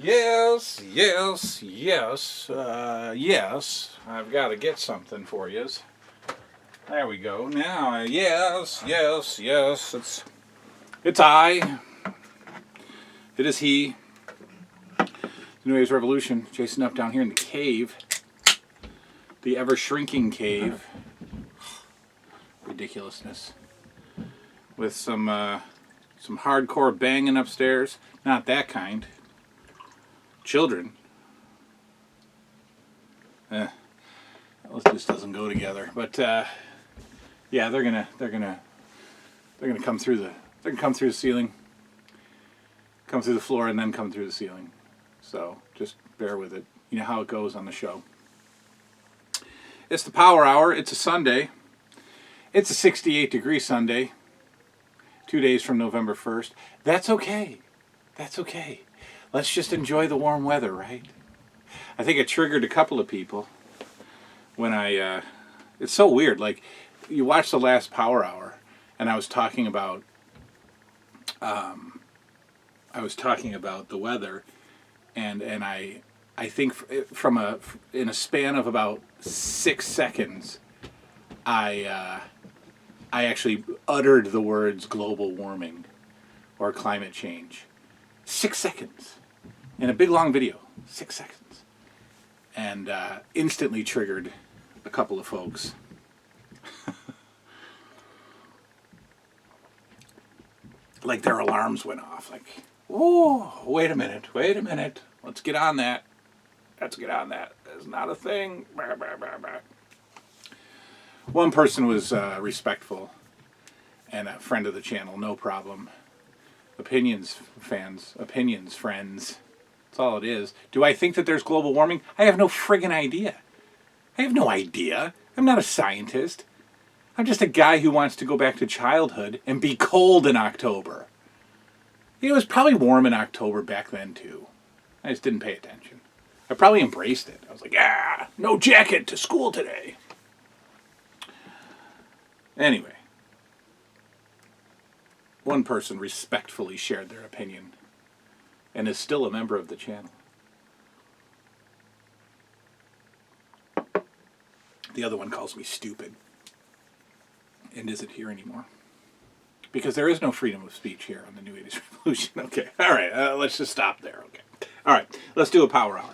Yes, yes, yes, yes. I've got to get something for you. There we go. Now, yes, yes, yes. It's I. It is he. The New Age Revolution. Jason up down here in the cave. The ever-shrinking cave. Ridiculousness. With some hardcore banging upstairs. Not that kind. Children. That just doesn't go together. But yeah, they're gonna come through the ceiling, come through the floor, and then come through the ceiling. So just bear with it. You know how it goes on the show. It's the Power Hour. It's a Sunday. It's a 68-degree Sunday. 2 days from November 1st. That's okay. That's okay. Let's just enjoy the warm weather, right? I think it triggered a couple of people when it's so weird. Like, you watch the last Power Hour, and I was talking about the weather, and I think in a span of about 6 seconds, I actually uttered the words global warming or climate change. 6 seconds. In a big long video. 6 seconds. And instantly triggered a couple of folks. Like their alarms went off. Like, oh, wait a minute. Let's get on that. That's not a thing. Bah, bah, bah, bah. One person was respectful and a friend of the channel, no problem. Opinions, friends. That's all it is. Do I think that there's global warming? I have no friggin' idea. I have no idea. I'm not a scientist. I'm just a guy who wants to go back to childhood and be cold in October. It was probably warm in October back then, too. I just didn't pay attention. I probably embraced it. I was like, no jacket to school today. Anyway. One person respectfully shared their opinion and is still a member of the channel. The other one calls me stupid and isn't here anymore. Because there is no freedom of speech here on the New Age Revolution. Okay, all right, let's just stop there. Okay, all right, let's do a Power Hour.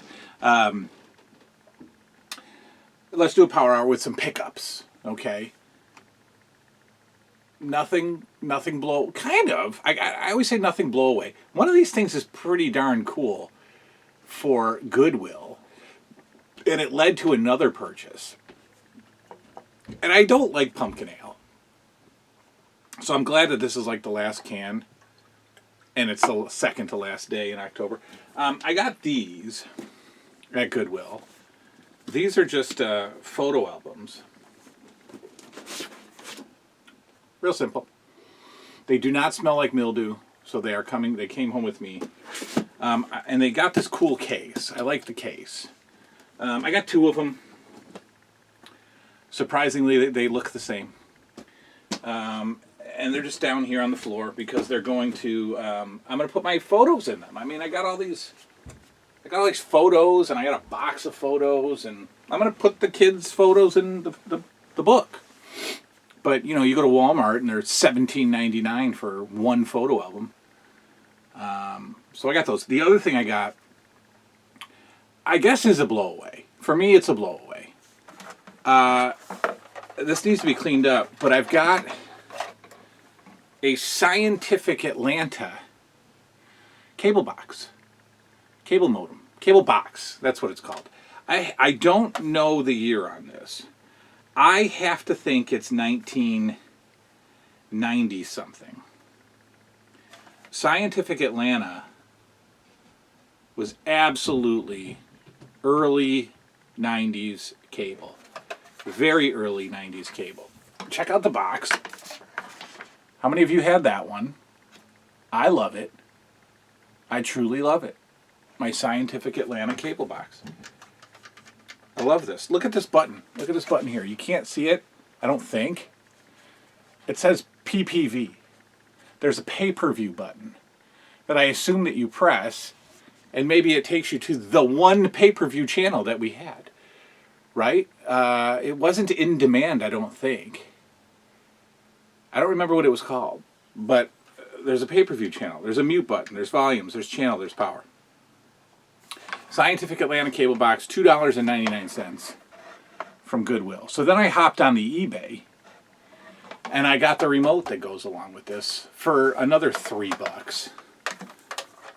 Let's do a Power Hour with some pickups, okay? Nothing blow, kind of. I always say nothing blow away. One of these things is pretty darn cool for Goodwill, and it led to another purchase. And I don't like pumpkin ale, so I'm glad that this is like the last can, and it's the second to last day in October. I got these at Goodwill. These are just photo albums. Real simple. They do not smell like mildew, so they are coming. They came home with me, and they got this cool case. I like the case. I got 2 of them. Surprisingly, they look the same, and they're just down here on the floor because they're going to. I'm going to put my photos in them. I mean, I got all these photos, and I got a box of photos, and I'm going to put the kids' photos in the book. But, you know, you go to Walmart and they're $17.99 for one photo album. So I got those. The other thing I got, I guess, is a blowaway. For me, it's a blowaway. This needs to be cleaned up, but I've got a Scientific Atlanta cable box. Cable modem. Cable box. That's what it's called. I don't know the year on this. I have to think it's 1990 something. Scientific Atlanta was absolutely early 90s cable. Very early 90s cable. Check out the box. How many of you had that one? I love it. I truly love it. My Scientific Atlanta cable box. I love this. Look at this button. Look at this button here. You can't see it, I don't think. It says PPV. There's a pay-per-view button that I assume that you press, And maybe it takes you to the one pay-per-view channel that we had, right? It wasn't in demand, I don't think. I don't remember what it was called, but there's a pay-per-view channel. There's a mute button. There's volumes. There's channel. There's power. Scientific Atlanta cable box, $2.99 from Goodwill. So then I hopped on the eBay, and I got the remote that goes along with this for another $3,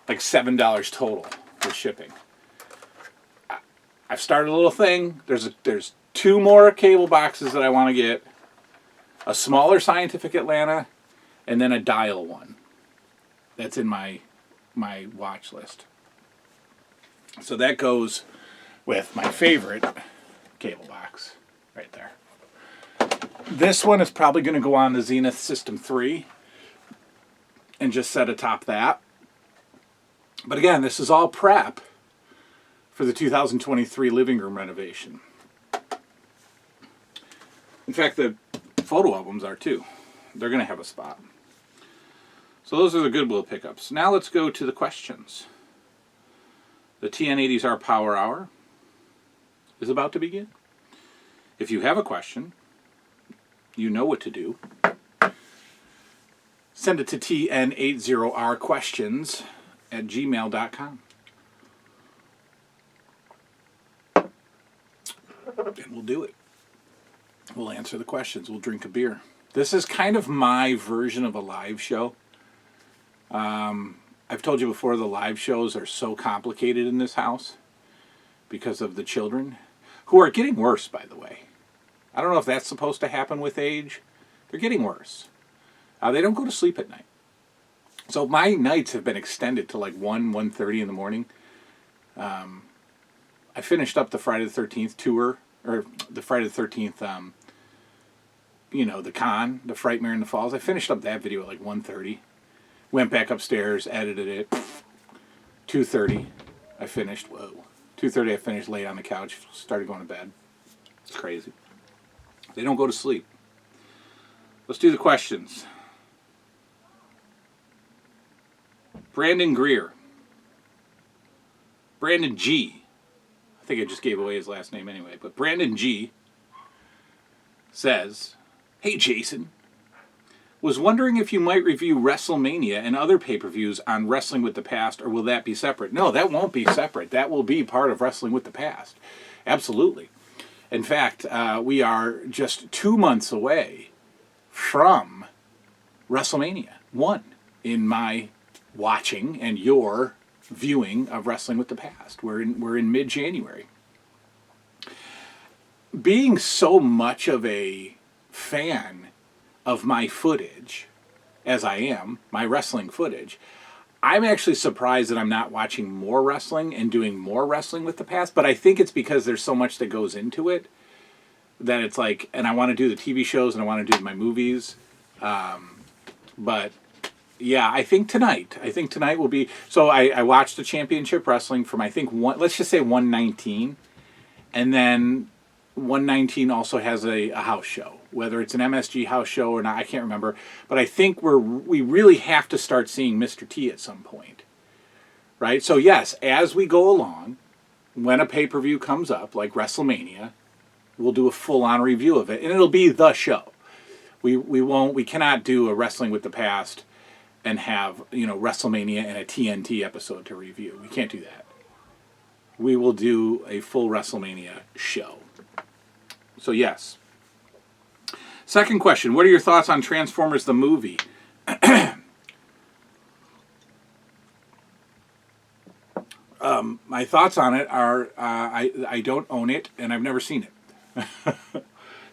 like $7 total with shipping. I've started a little thing. There's 2 more cable boxes that I want to get. A smaller Scientific Atlanta, and then a dial one. That's in my watch list. So that goes with my favorite cable box right there. This one is probably going to go on the Zenith System 3 and just set atop that. But again, this is all prep for the 2023 living room renovation. In fact, the photo albums are too. They're going to have a spot. So those are the Goodwill pickups. Now let's go to the questions. The TN80sR Power Hour is about to begin. If you have a question, you know what to do. Send it to TN80rquestions@gmail.com. And we'll do it. We'll answer the questions. We'll drink a beer. This is kind of my version of a live show. I've told you before, the live shows are so complicated in this house because of the children, who are getting worse, by the way. I don't know if that's supposed to happen with age. They're getting worse. They don't go to sleep at night. So my nights have been extended to like 1:30 in the morning. I finished up the Friday the 13th tour, or the Friday the 13th, the con, the Frightmare in the Falls. I finished up that video at like 1:30. Went back upstairs, edited it. 2:30, I finished. Whoa. 2:30, I finished, laid on the couch, started going to bed. It's crazy. They don't go to sleep. Let's do the questions. Brandon Greer. Brandon G. I think I just gave away his last name anyway, but Brandon G. says, "Hey Jason, was wondering if you might review WrestleMania and other pay-per-views on Wrestling with the Past, or will that be separate?" No, that won't be separate. That will be part of Wrestling with the Past. Absolutely. In fact, we are just 2 months away from WrestleMania 1 in my watching and your viewing of Wrestling with the Past. We're in mid-January. Being so much of a fan of my footage, as I am, my wrestling footage, I'm actually surprised that I'm not watching more wrestling and doing more Wrestling with the Past, but I think it's because there's so much that goes into it that it's like, and I want to do the TV shows and I want to do my movies, but yeah, I think tonight will be, so I watched the Championship Wrestling from, I think, let's just say 119, and then 119 also has a house show, whether it's an MSG house show or not, I can't remember. But I think we really have to start seeing Mr. T at some point, right? So yes, as we go along, when a pay-per-view comes up, like WrestleMania, we'll do a full-on review of it, and it'll be the show. We cannot do a Wrestling with the Past and have, WrestleMania and a TNT episode to review. We can't do that. We will do a full WrestleMania show. So yes. Second question, what are your thoughts on Transformers the movie? My thoughts on it are, I don't own it, and I've never seen it.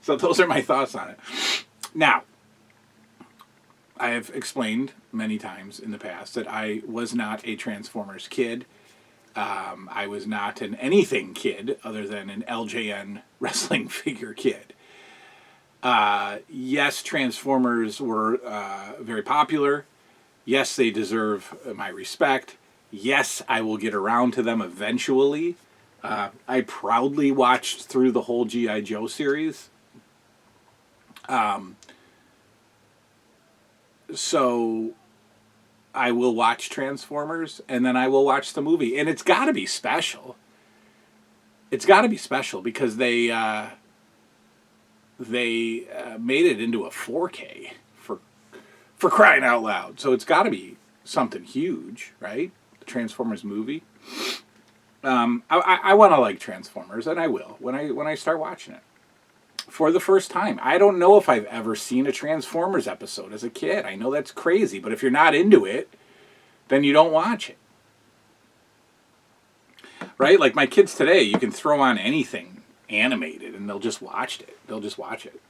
So those are my thoughts on it. Now, I have explained many times in the past that I was not a Transformers kid. I was not an anything kid other than an LJN wrestling figure kid. Yes, Transformers were very popular. Yes, they deserve my respect. Yes, I will get around to them eventually. I proudly watched through the whole G.I. Joe series. So I will watch Transformers, and then I will watch the movie, and it's got to be special. It's got to be special because they made it into a 4K for crying out loud. So it's got to be something huge, right? The Transformers movie. I want to like Transformers, and I will when I start watching it for the first time. I don't know if I've ever seen a Transformers episode as a kid. I know that's crazy, but if you're not into it, then you don't watch it. Right? Like my kids today, you can throw on anything animated and they'll just watch it. They'll just watch it.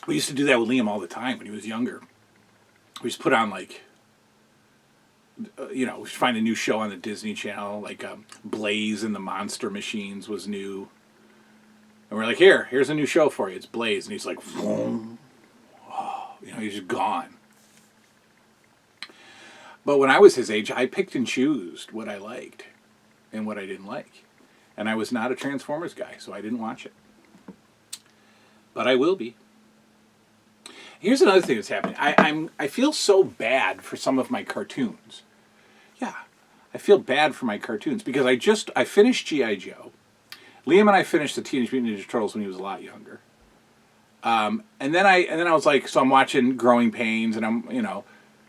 We used to do that with Liam all the time when he was younger. We just put on like, we should find a new show on the Disney Channel, like Blaze and the Monster Machines was new. And we're like, here's a new show for you. It's Blaze. And he's like, vroom. Oh, he's just gone. But when I was his age, I picked and chose what I liked and what I didn't like. And I was not a Transformers guy, so I didn't watch it. But I will be. Here's another thing that's happening. I feel so bad for some of my cartoons. Yeah, I feel bad for my cartoons because I finished G.I. Joe. Liam and I finished the Teenage Mutant Ninja Turtles when he was a lot younger. And then I was like, so I'm watching Growing Pains and I'm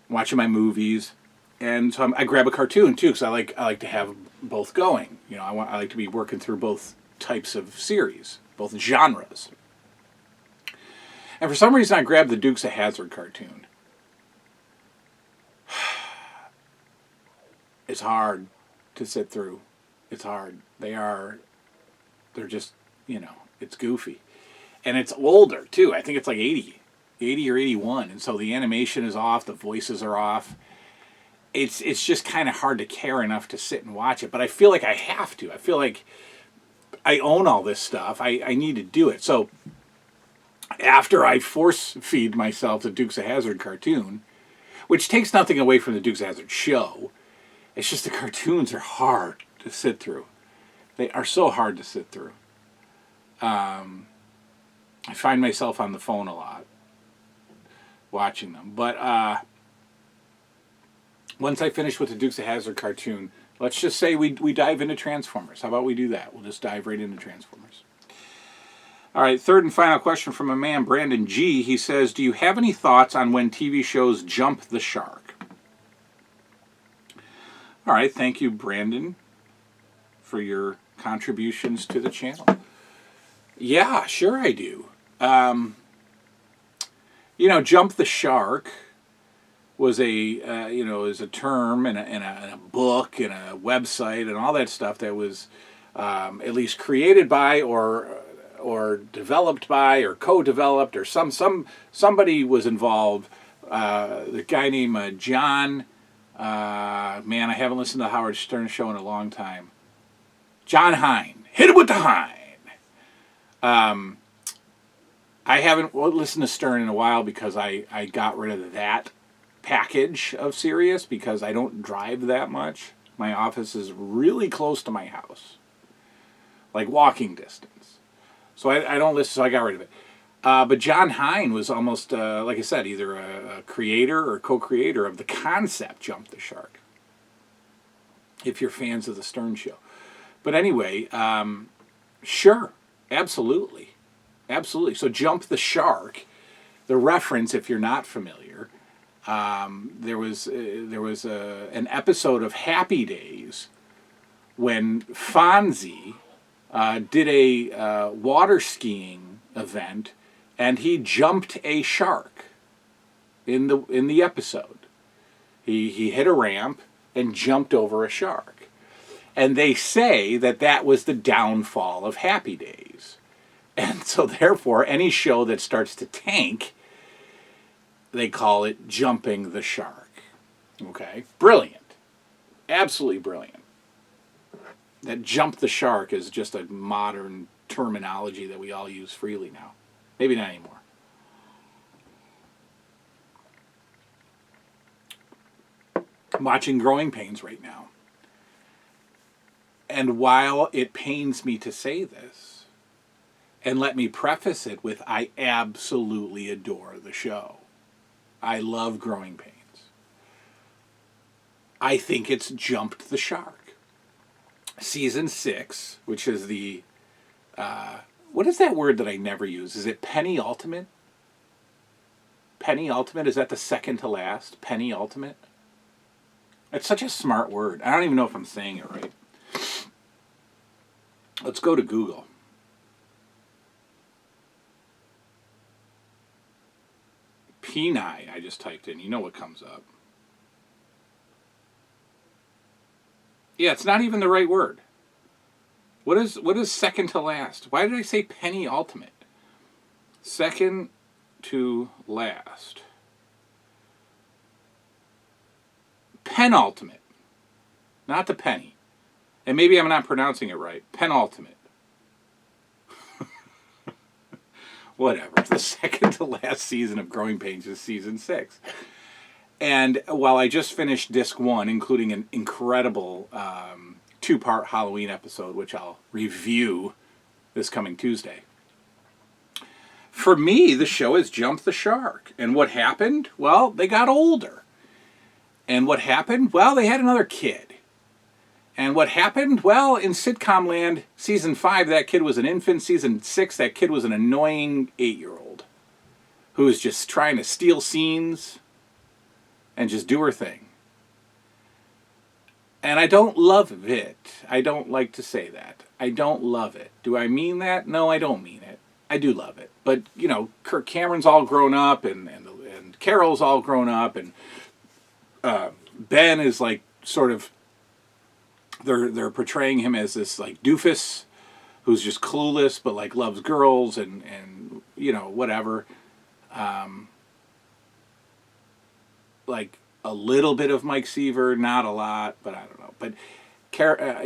watching my movies, and so I grab a cartoon too because I like to have both going. I like to be working through both types of series, both genres. And for some reason, I grabbed the Dukes of Hazzard cartoon. It's hard to sit through. It's hard. They're just, it's goofy. And it's older, too. I think it's like 80 or 81. And so the animation is off. The voices are off. It's just kind of hard to care enough to sit and watch it. But I feel like I have to. I feel like I own all this stuff. I need to do it. So after I force feed myself the Dukes of Hazzard cartoon, which takes nothing away from the Dukes of Hazzard show, it's just the cartoons are hard to sit through. They are so hard to sit through. I find myself on the phone a lot watching them. But once I finish with the Dukes of Hazzard cartoon, let's just say we dive into Transformers. How about we do that? We'll just dive right into Transformers. All right, third and final question from a man, Brandon G. He says, do you have any thoughts on when TV shows jump the shark? All right, thank you, Brandon, for your contributions to the channel. Yeah, sure I do. Jump the shark was is a term and a book and a website and all that stuff that was at least created by or developed by or co-developed or somebody was involved. The guy named John, I haven't listened to the Howard Stern show in a long time. John Hine. Hit it with the Hine. I haven't listened to Stern in a while because I got rid of that package of Sirius because I don't drive that much. My office is really close to my house. Like walking distance. So I don't listen, so I got rid of it. But John Hine was almost, like I said, either a creator or co-creator of the concept Jump the Shark. If you're fans of the Stern Show. But anyway, sure, absolutely. Absolutely. So Jump the Shark, the reference, if you're not familiar, there was an episode of Happy Days when Fonzie did a water skiing event, and he jumped a shark in the episode. He hit a ramp and jumped over a shark, and they say that was the downfall of Happy Days, and so therefore any show that starts to tank, they call it jumping the shark. Okay, brilliant, absolutely brilliant. That jump the shark is just a modern terminology that we all use freely now. Maybe not anymore. I'm watching Growing Pains right now. And while it pains me to say this, and let me preface it with I absolutely adore the show. I love Growing Pains. I think it's jumped the shark. Season 6, which is the... what is that word that I never use? Is it penny ultimate? Penny ultimate? Is that the second to last? Penny ultimate? It's such a smart word. I don't even know if I'm saying it right. Let's go to Google. Penny, I just typed in. You know what comes up. Yeah, it's not even the right word. What is second to last? Why did I say penny ultimate? Second to last. Penultimate. Not the penny. And maybe I'm not pronouncing it right. Penultimate. Whatever. The second to last season of Growing Pains is season 6. And while I just finished disc 1, including an incredible 2-part Halloween episode, which I'll review this coming Tuesday, for me, the show has jumped the shark. And what happened? Well, they got older. And what happened? Well, they had another kid. And what happened? Well, in sitcom land, season 5, that kid was an infant. Season 6, that kid was an annoying 8-year-old who was just trying to steal scenes and just do her thing. And I don't love it. I don't like to say that. I don't love it. Do I mean that? No, I don't mean it. I do love it. But, you know, Kirk Cameron's all grown up, and Carol's all grown up, and Ben is like sort of, they're portraying him as this like doofus who's just clueless but like loves girls and you know, whatever. Like a little bit of Mike Seaver, not a lot, but I don't know. But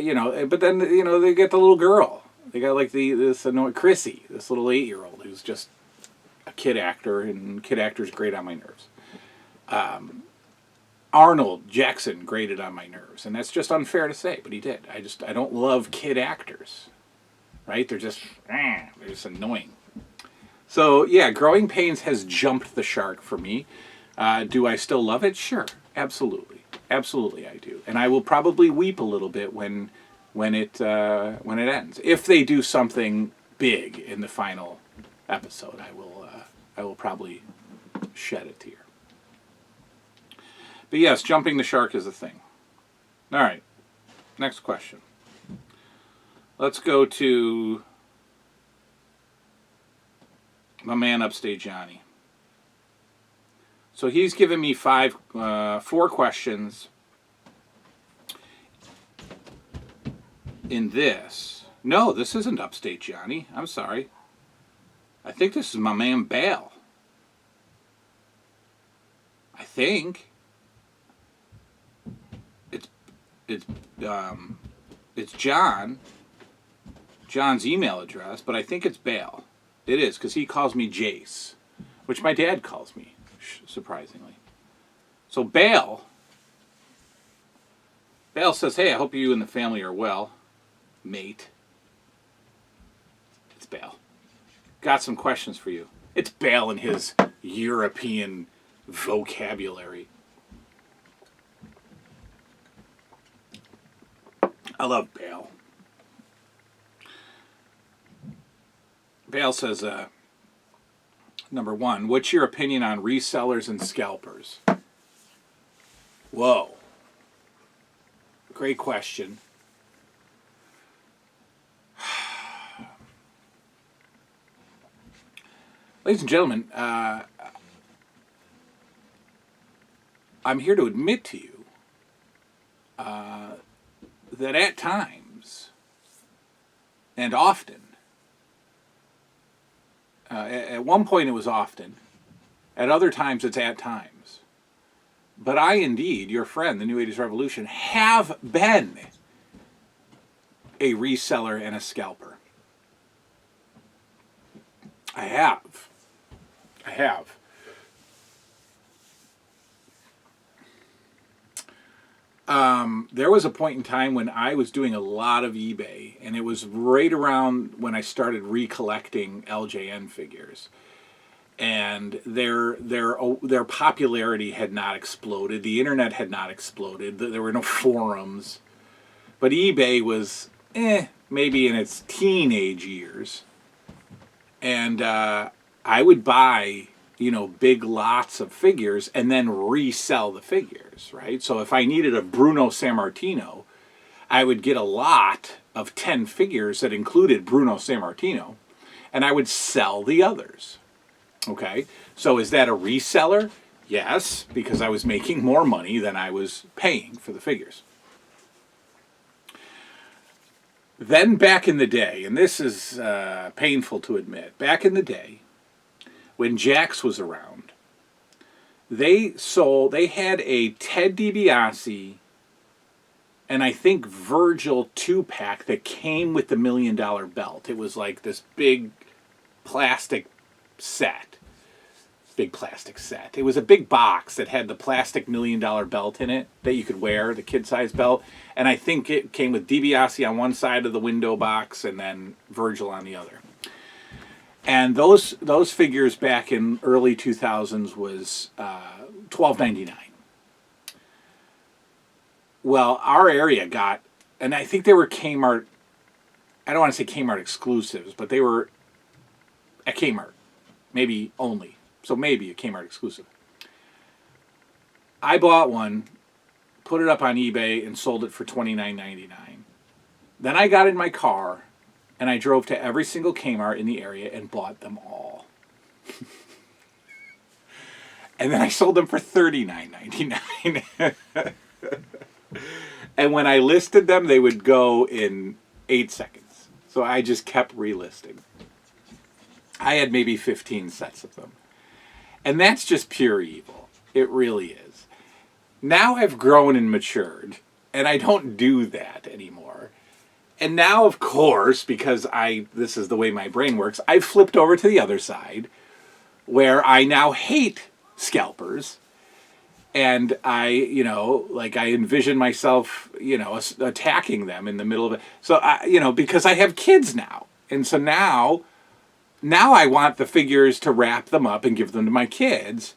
you know, but then, you know, they get the little girl. They got like this annoying Chrissy, this little 8-year-old who's just a kid actor, and kid actors grate on my nerves. Arnold Jackson grated on my nerves, and that's just unfair to say, but he did. I don't love kid actors, right? They're just annoying. So yeah, Growing Pains has jumped the shark for me. Do I still love it? Sure, absolutely, I do, and I will probably weep a little bit when it ends. If they do something big in the final episode, I will probably shed a tear. But yes, jumping the shark is a thing. All right, next question. Let's go to my man Upstate Johnny. So he's given me 4 questions in this. No, this isn't Upstate Johnny. I'm sorry. I think this is my man Bale. I think. It's John's email address, but I think it's Bale. It is, because he calls me Jace, which my dad calls me, surprisingly. So Bale says, hey, I hope you and the family are well, mate. It's Bale. Got some questions for you. It's Bale and his European vocabulary. I love Bale. Bale says, number 1, what's your opinion on resellers and scalpers? Whoa. Great question. Ladies and gentlemen, I'm here to admit to you that at times, and often, at one point it was often, at other times it's at times, but I indeed, your friend, the New 80s Revolution, have been a reseller and a scalper. I have. There was a point in time when I was doing a lot of eBay, and it was right around when I started recollecting LJN figures. and their popularity had not exploded. The internet had not exploded. There were no forums, but eBay was maybe in its teenage years, and I would buy big lots of figures and then resell the figures, right? So if I needed a Bruno Sammartino, I would get a lot of 10 figures that included Bruno Sammartino, and I would sell the others. Okay, so is that a reseller? Yes, because I was making more money than I was paying for the figures. Then back in the day, and this is painful to admit, back in the day, when Jax was around, they had a Ted DiBiase and I think Virgil 2-pack that came with the $1 Million belt. It was like this big plastic set. It was a big box that had the plastic $1 Million belt in it that you could wear, the kid-size belt. And I think it came with DiBiase on one side of the window box and then Virgil on the other. And those figures back in early 2000s was $12.99. Well, our area got, and I think they were Kmart, I don't want to say Kmart exclusives, but they were at Kmart, maybe only. So maybe a Kmart exclusive. I bought one, put it up on eBay, and sold it for $29.99. Then I got in my car, and I drove to every single Kmart in the area and bought them all. And then I sold them for $39.99. And when I listed them, they would go in 8 seconds. So I just kept relisting. I had maybe 15 sets of them. And that's just pure evil. It really is. Now I've grown and matured, and I don't do that anymore. And now, of course, because this is the way my brain works, I've flipped over to the other side, where I now hate scalpers. And I envision myself, attacking them in the middle of it. So, because I have kids now. And so now I want the figures to wrap them up and give them to my kids.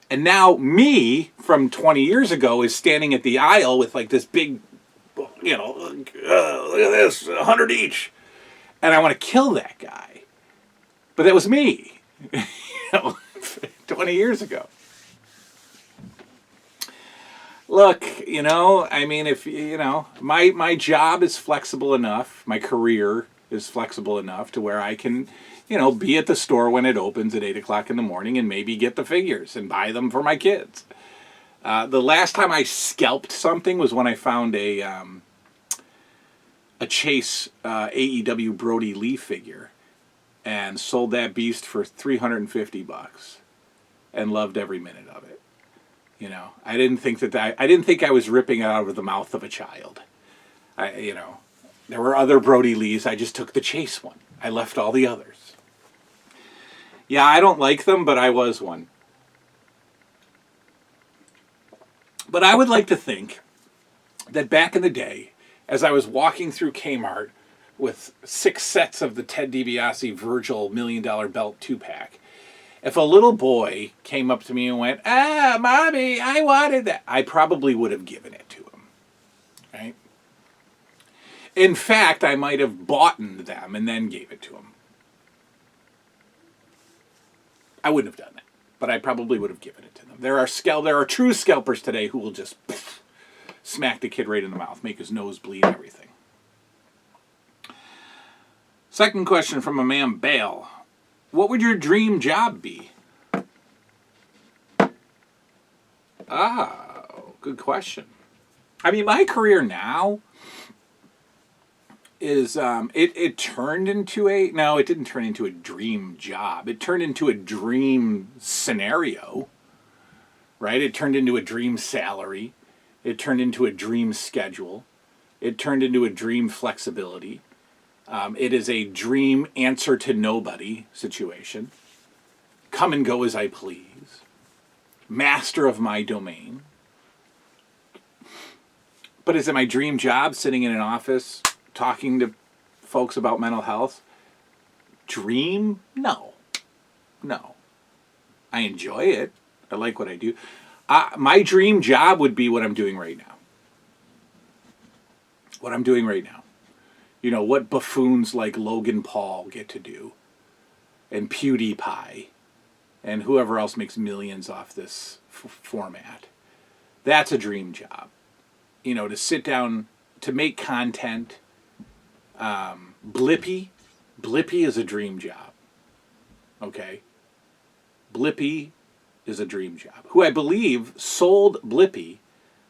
And now me from 20 years ago is standing at the aisle with like this big, look at this, 100 each. And I want to kill that guy. But that was me, 20 years ago. Look, if, my job is flexible enough, my career is flexible enough to where I can, be at the store when it opens at 8 o'clock in the morning and maybe get the figures and buy them for my kids. The last time I scalped something was when I found a Chase AEW Brody Lee figure and sold that beast for $350 and loved every minute of it. I didn't think I was ripping it out of the mouth of a child. There were other Brody Lees. I just took the Chase one. I left all the others. Yeah, I don't like them, but I was one. But I would like to think that back in the day, as I was walking through Kmart with 6 sets of the Ted DiBiase Virgil $1 Million belt 2-pack, if a little boy came up to me and went, Mommy, I wanted that, I probably would have given it to him, right? In fact, I might have bought them and then gave it to him. I wouldn't have done that, but I probably would have given it to them. There are true scalpers today who will just smack the kid right in the mouth, make his nose bleed and everything. Second question from a man, Bale. What would your dream job be? Good question. I mean, my career now is, it turned into it didn't turn into a dream job. It turned into a dream scenario, right? It turned into a dream salary. It turned into a dream schedule. It turned into a dream flexibility. It is a dream answer to nobody situation. Come and go as I please. Master of my domain. But is it my dream job sitting in an office talking to folks about mental health? Dream? No. I enjoy it. I like what I do. My dream job would be what I'm doing right now. What I'm doing right now. You know, what buffoons like Logan Paul get to do, and PewDiePie, and whoever else makes millions off this format. That's a dream job. You know, to sit down, to make content. Blippi is a dream job. Okay? Blippi is a dream job. Who I believe sold Blippi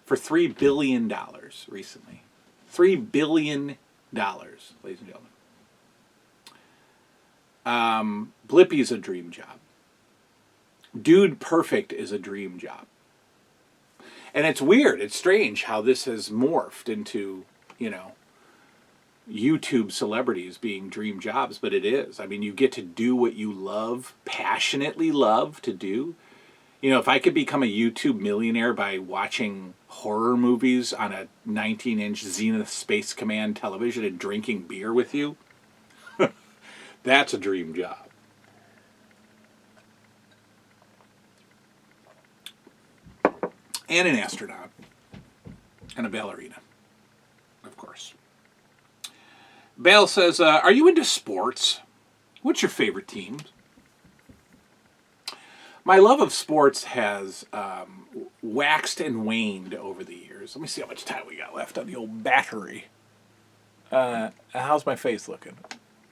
for $3 billion recently. $3 billion, ladies and gentlemen. Blippi is a dream job. Dude Perfect is a dream job. And it's weird, it's strange how this has morphed into, you know, YouTube celebrities being dream jobs, but it is. I mean, you get to do what you love, passionately love to do. You know, if I could become a YouTube millionaire by watching horror movies on a 19-inch Zenith Space Command television and drinking beer with you, that's a dream job. And an astronaut. And a ballerina, of course. Bale says, are you into sports? What's your favorite team? My love of sports has waxed and waned over the years. Let me see how much time we got left on the old battery. How's my face looking?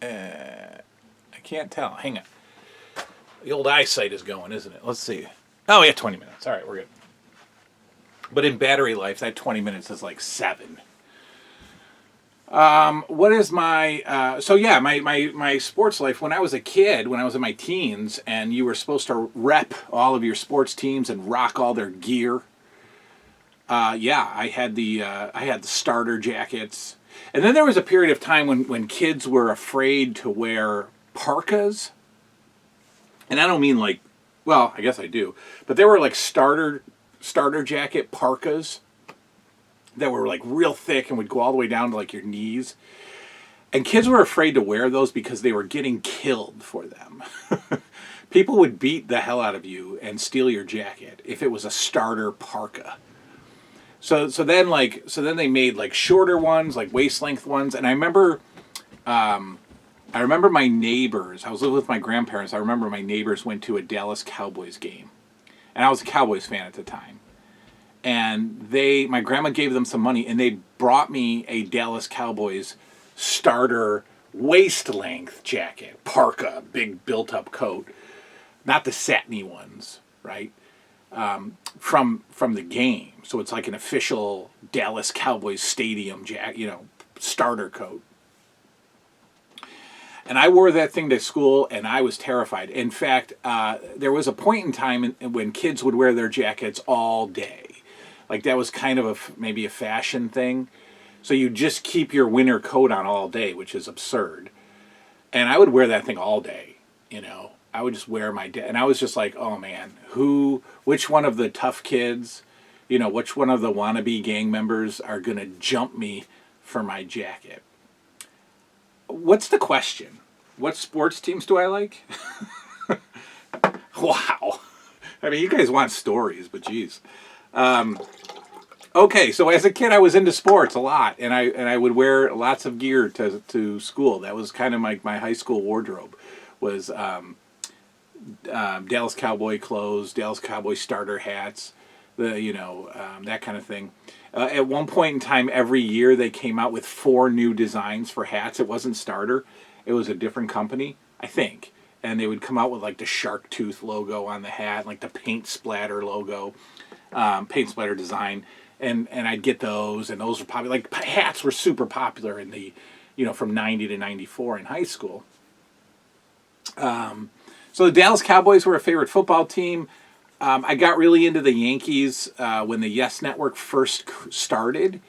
I can't tell. Hang on. The old eyesight is going, isn't it? Let's see. Oh, yeah, 20 minutes. All right, we're good. But in battery life, that 20 minutes is like 7. What is my, my sports life, when I was a kid, when I was in my teens, and you were supposed to rep all of your sports teams and rock all their gear. I had the starter jackets. And then there was a period of time when kids were afraid to wear parkas. And I don't mean like, well, I guess I do, but they were like starter jacket parkas that were like real thick and would go all the way down to like your knees. And kids were afraid to wear those because they were getting killed for them. People would beat the hell out of you and steal your jacket if it was a starter parka. So then they made like shorter ones, like waist length ones. And I remember my neighbors, I was living with my grandparents. I remember my neighbors went to a Dallas Cowboys game. And I was a Cowboys fan at the time. And my grandma gave them some money, and they brought me a Dallas Cowboys starter waist-length jacket, parka, big built-up coat, not the satiny ones, right? From the game, so it's like an official Dallas Cowboys stadium starter coat. And I wore that thing to school, and I was terrified. In fact, there was a point in time when kids would wear their jackets all day. Like that was kind of maybe a fashion thing. So you just keep your winter coat on all day, which is absurd. And I would wear that thing all day, you know. I would just wear and I was just like, oh man, which one of the tough kids, you know, which one of the wannabe gang members are going to jump me for my jacket? What's the question? What sports teams do I like? Wow. I mean, you guys want stories, but geez. Okay, so as a kid, I was into sports a lot, and I would wear lots of gear to school. That was kind of my high school wardrobe, was Dallas Cowboy clothes, Dallas Cowboy starter hats, that kind of thing. At one point in time, every year they came out with 4 new designs for hats. It wasn't starter; it was a different company, I think. And they would come out with like the shark tooth logo on the hat, like the paint splatter logo, paint splatter design. And I'd get those, and those were popular. Like hats were super popular in the, from 90 to 94 in high school. So the Dallas Cowboys were a favorite football team. I got really into the Yankees when the Yes Network first started.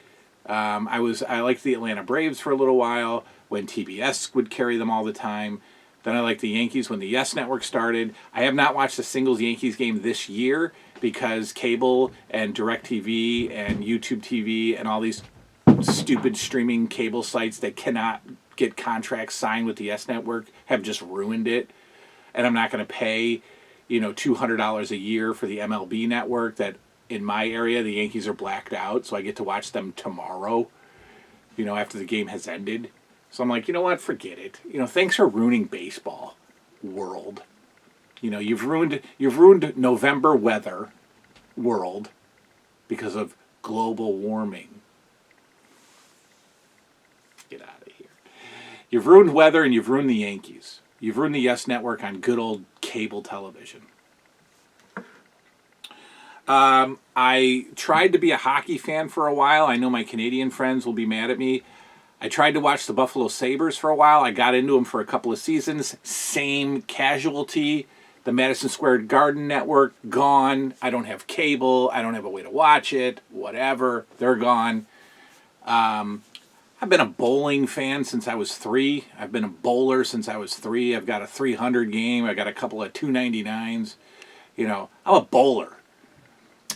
I liked the Atlanta Braves for a little while when TBS would carry them all the time. Then I liked the Yankees when the Yes Network started. I have not watched a single Yankees game this year because cable and DirecTV and YouTube TV and all these stupid streaming cable sites that cannot get contracts signed with the Yes Network have just ruined it. And I'm not going to pay, $200 a year for the MLB network, that in my area the Yankees are blacked out, so I get to watch them tomorrow, after the game has ended. So I'm like, you know what, forget it. Thanks for ruining baseball, world. You've ruined November weather, world, because of global warming. Get out of here. You've ruined weather and you've ruined the Yankees. You've ruined the Yes Network on good old cable television. I tried to be a hockey fan for a while. I know my Canadian friends will be mad at me. I tried to watch the Buffalo Sabres for a while. I got into them for a couple of seasons. Same casualty. The Madison Square Garden network, gone. I don't have cable. I don't have a way to watch it. Whatever. They're gone. I've been a bowling fan since I was 3. I've been a bowler since I was 3. I've got a 300 game. I got a couple of 299s. I'm a bowler.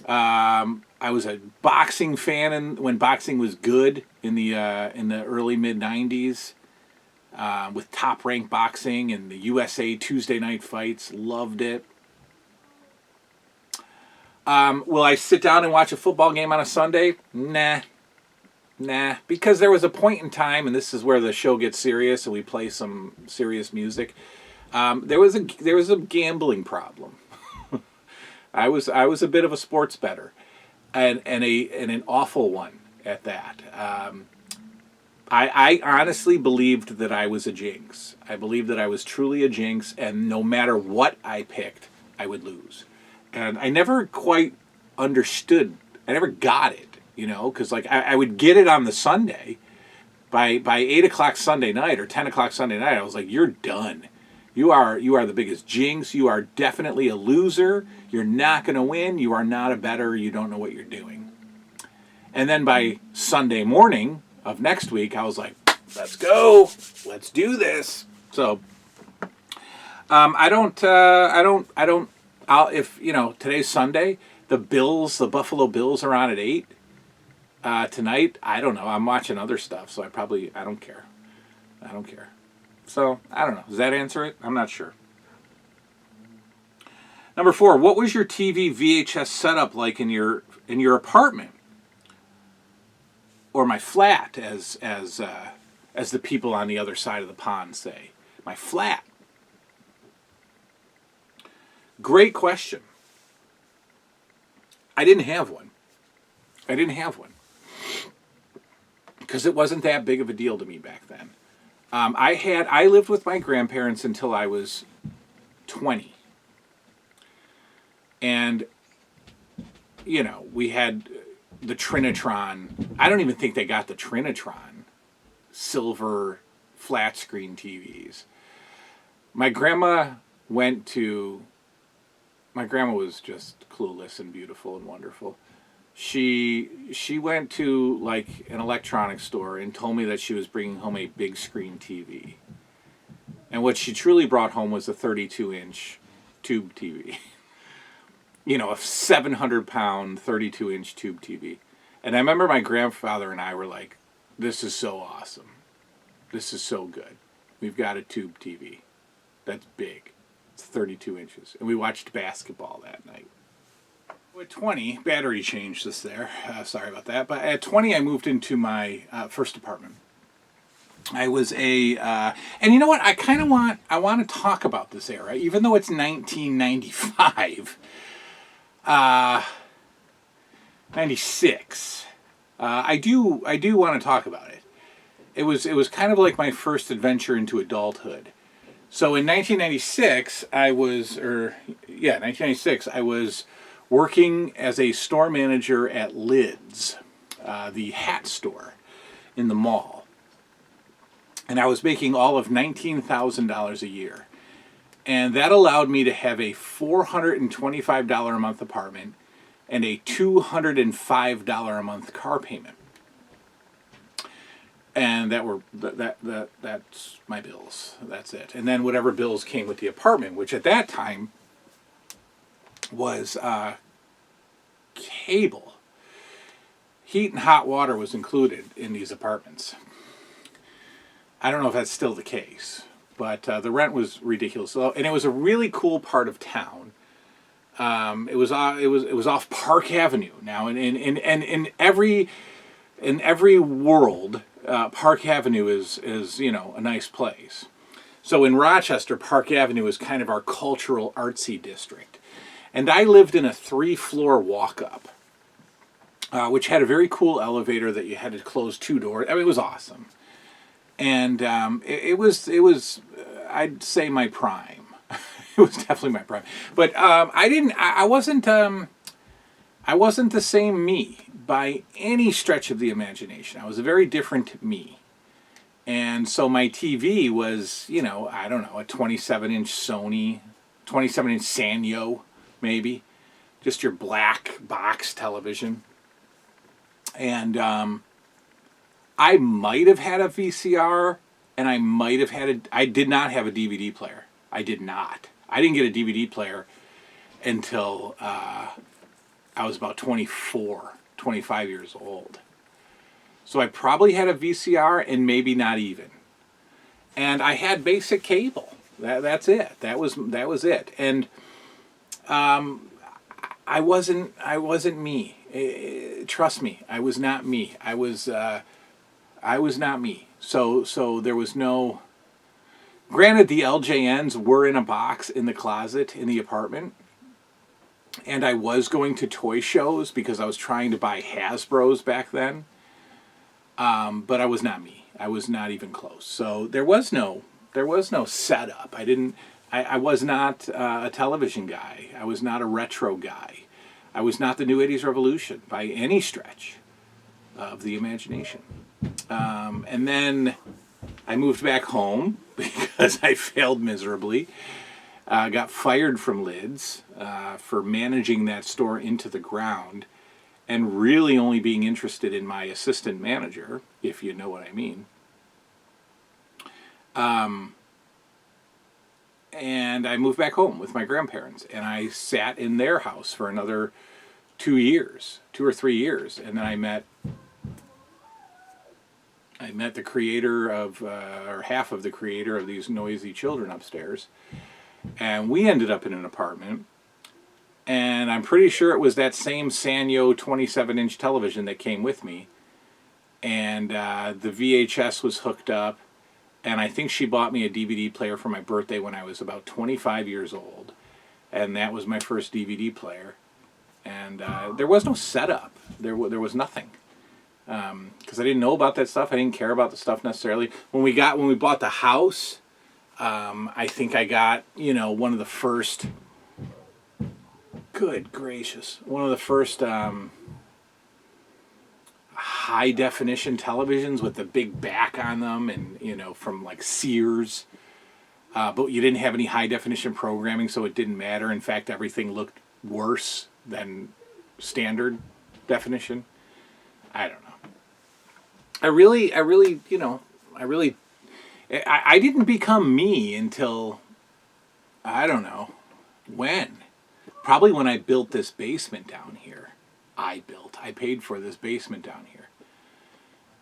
I was a boxing fan when boxing was good in the early mid 90s, with Top Rank Boxing and the USA Tuesday night fights. Loved it. Will I sit down and watch a football game on a Sunday? Nah, because there was a point in time, and this is where the show gets serious and we play some serious music. There was a gambling problem. I was a bit of a sports bettor, and an awful one at that. I honestly believed that I was a jinx. I believed that I was truly a jinx, and no matter what I picked, I would lose. And I never quite understood. I never got it, because I would get it on the Sunday. By 8 o'clock Sunday night or 10 o'clock Sunday night, I was like, you're done. You are the biggest jinx. You are definitely a loser. You're not going to win. You are not a bettor. You don't know what you're doing. And then by Sunday morning of next week, I was like, let's go. Let's do this. So if today's Sunday, the Buffalo Bills are on at 8 tonight. I don't know. I'm watching other stuff, so I don't care. So, I don't know. Does that answer it? I'm not sure. Number 4, what was your TV VHS setup like in your apartment? Or my flat, as the people on the other side of the pond say. My flat. Great question. I didn't have one. Because it wasn't that big of a deal to me back then. I lived with my grandparents until I was 20. And, we had the Trinitron. I don't even think they got the Trinitron silver flat screen TVs. My grandma was just clueless and beautiful and wonderful. She went to an electronics store and told me that she was bringing home a big screen TV. And what she truly brought home was a 32-inch tube TV. A 700-pound 32-inch tube TV. And I remember my grandfather and I were like, this is so awesome. This is so good. We've got a tube TV. That's big. It's 32 inches. And we watched basketball that night. At 20, battery changed this there. Sorry about that. But at 20, I moved into my first apartment. I was and you know what? I want to talk about this era, even though it's 1995. 96. I do want to talk about it. It was kind of like my first adventure into adulthood. So in 1996, I was working as a store manager at Lids, the hat store in the mall. And I was making all of $19,000 a year. And that allowed me to have a $425 a month apartment and a $205 a month car payment. And that's my bills. That's it. And then whatever bills came with the apartment, which at that time was cable. Heat and hot water was included in these apartments. I don't know if that's still the case, but the rent was ridiculous. And it was a really cool part of town. It was off Park Avenue. Now, in every world, Park Avenue is a nice place. So in Rochester, Park Avenue is kind of our cultural artsy district, and I lived in a 3-floor walk-up, which had a very cool elevator that you had to close 2 doors. I mean, it was awesome, and it was I'd say my prime. It was definitely my prime, but I wasn't the same me by any stretch of the imagination. I was a very different me. And so my TV was, I don't know, a 27-inch Sony, 27-inch Sanyo, maybe. Just your black box television. And I might have had a VCR, and I might have had I did not have a DVD player. I did not. I didn't get a DVD player until I was about 24, 25 years old. So I probably had a VCR and maybe not even. And I had basic cable. That's it. That was it. And I wasn't me. Trust me, I was not me. I was not me. So there was no. Granted, the LJNs were in a box in the closet in the apartment. And I was going to toy shows because I was trying to buy Hasbros back then. But I was not me. I was not even close. So there was no setup. I was not a television guy. I was not a retro guy. I was not the New 80s Revolution by any stretch of the imagination. And then I moved back home because I failed miserably. Got fired from Lids for managing that store into the ground and really only being interested in my assistant manager, if you know what I mean. And I moved back home with my grandparents, and I sat in their house for another 2 or 3 years, and then I met the creator of, or half of the creator of these noisy children upstairs, and we ended up in an apartment. And I'm pretty sure it was that same Sanyo 27-inch television that came with me. And the VHS was hooked up. And I think she bought me a DVD player for my birthday when I was about 25 years old. And that was my first DVD player. And there was no setup. There was nothing. Because I didn't know about that stuff. I didn't care about the stuff necessarily. When we bought the house, I think I got, one of the first... Good gracious. One of the first high-definition televisions with the big back on them and, from like Sears. But you didn't have any high-definition programming, so it didn't matter. In fact, everything looked worse than standard definition. I don't know. I didn't become me until, I don't know, when? Probably when I built this basement down here. I paid for this basement down here.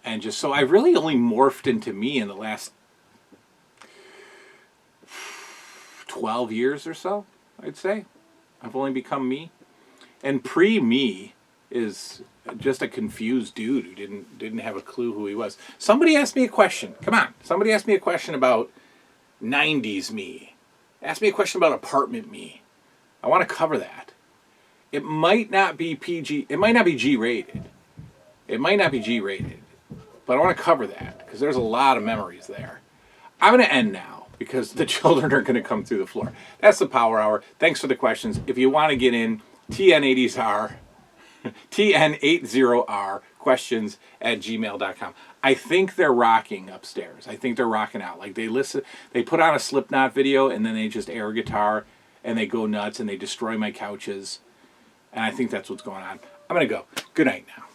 And just so I've really only morphed into me in the last 12 years or so, I'd say. I've only become me. And pre-me is just a confused dude who didn't have a clue who he was. Somebody asked me a question. Come on. Somebody asked me a question about 90s me. Ask me a question about apartment me. I want to cover that. It might not be PG. It might not be G-rated. But I want to cover that because there's a lot of memories there. I'm going to end now because the children are going to come through the floor. That's the Power Hour. Thanks for the questions. If you want to get in, TN80sR, TN80R questions at gmail.com. I think they're rocking upstairs. I think they're rocking out. Like they put on a Slipknot video and then they just air guitar. And they go nuts and they destroy my couches. And I think that's what's going on. I'm going to go. Good night now.